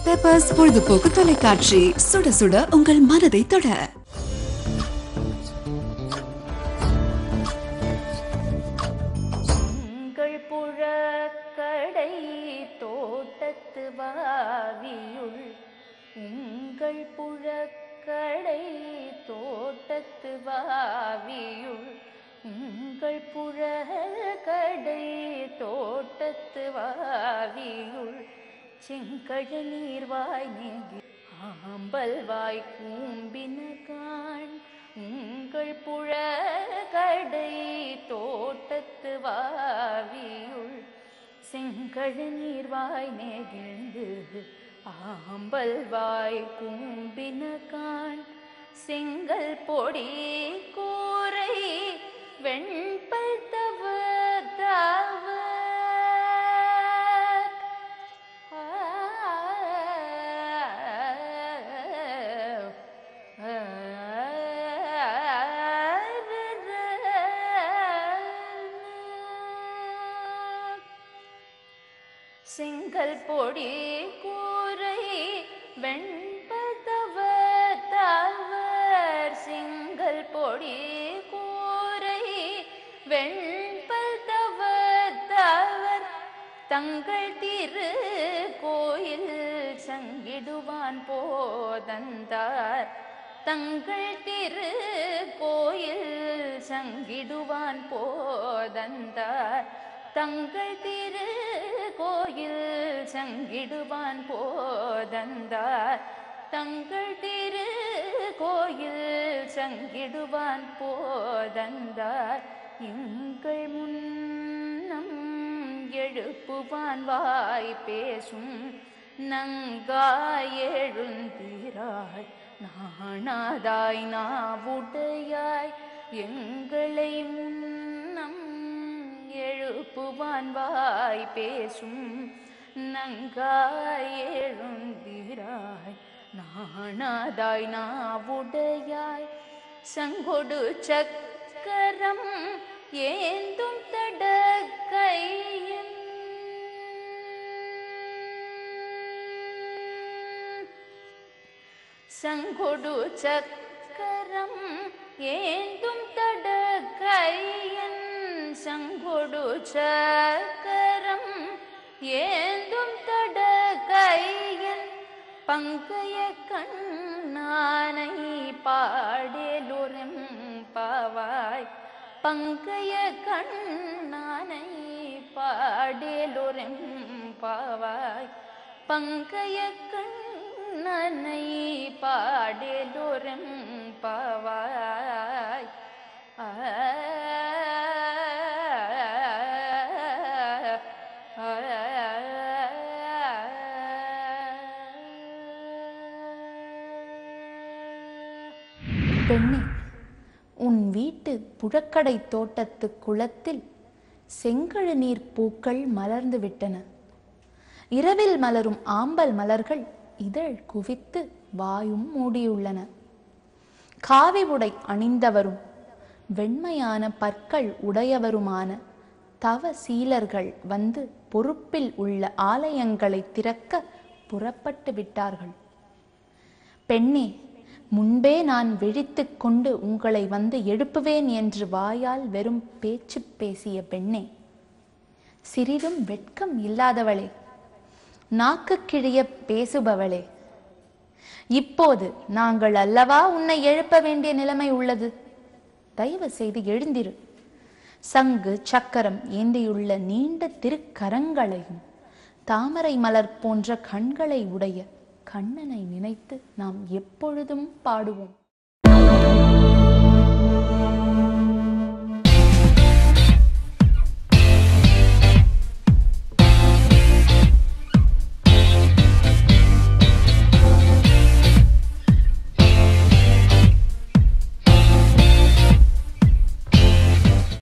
Peppers பொழுதுபோக்கு தொலைக்காட்சி, சுட சுட உங்கள் மனதை தொட. உங்கள் புழக்கடை தோட்டத்து வாவியுள், உங்கள் புழக்கடை தோட்டத்து வாவியுள், உங்கள் புழக்கடை தோட்டத்து வாவியுள், செங்கழ நீர்வாய் நெகி ஆம்பல் வாய் கூம்பின காண், உங்கள் புழக்கடை தோட்டத்து வாவியுள், செங்கழ நீர்வாய் நெகிழ்ந்து ஆம்பல் வாய் கூம்பின காண், செங்கல் பொடி கூரை வெண்பல் தவ தவ செங்கல் பொடி கூரை வெண்பதவ தவர், செங்கல் பொடி கூரை வெண்பதவ தவர், தங்கள் திரு கோயில் சங்கிடுவான் போதந்தார், தங்கள் திரு கோயில் சங்கிடுவான் போதந்தார், தங்கள் திரு கோயில் சங்கிடுவான் போதந்தார், தங்கள் திரு கோயில் சங்கிடுவான் போதந்தார், எங்கள் முன்னம் எழுப்புவான் வாய் பேசும் நங்காய் எழுந்திராய் நாணாதாய் நாவுடையாய், எங்களை முன்னம் எழுப்புவான் வாய் பேசும் நங்காய் எழுந்திராய் நாணாதாய் நாவுடையாய், சங்கொடு சக்கரம் ஏந்தும் தடக்கையன், சங்கொடு சக்கரம் ஏந்தும் தடக்கையன், சங்கொடு சக்கரம் ஏந்தும் தடக்கையன், பங்கைய கண்ணானை பாடேலோரெம் பாவாய், பங்கைய கண்ணானை பாடேலோரெம் பாவாய், பங்கைய கண்ணனை பாடேலோரெம் பாவாய். பெண்ணே, உன் வீட்டு புழக்கடை தோட்டத்து குளத்தில் செங்கழு நீர் பூக்கள் மலர்ந்து விட்டன. இரவில் மலரும் ஆம்பல் மலர்கள் இதழ் குவித்து வாயும் மூடியுள்ளன. காவி உடை அணிந்தவரும் வெண்மையான பற்கள் உடையவருமான தவ சீலர்கள் வந்து பொறுப்பில் உள்ள ஆலயங்களை திறக்க புறப்பட்டு விட்டார்கள். பெண்ணே, முன்பே நான் விழித்து கொண்டு உங்களை வந்து எழுப்புவேன் என்று வாயால் வெறும் பேச்சு பேசிய பெண்ணே, சிறிதும் வெட்கம் இல்லாதவளே, நாக்கு கிழிய பேசுபவளே, இப்போது நாங்கள் அல்லவா உன்னை எழுப்ப வேண்டிய நிலைமை உள்ளது. தயவு செய்து எழுந்திரு. சங்கு சக்கரம் ஏந்தியுள்ள நீண்ட திருக்கரங்களையும் தாமரை மலர் போன்ற கண்களை உடைய கண்ணனை நினைத்து நாம் எப்பொழுதும் பாடுவோம்.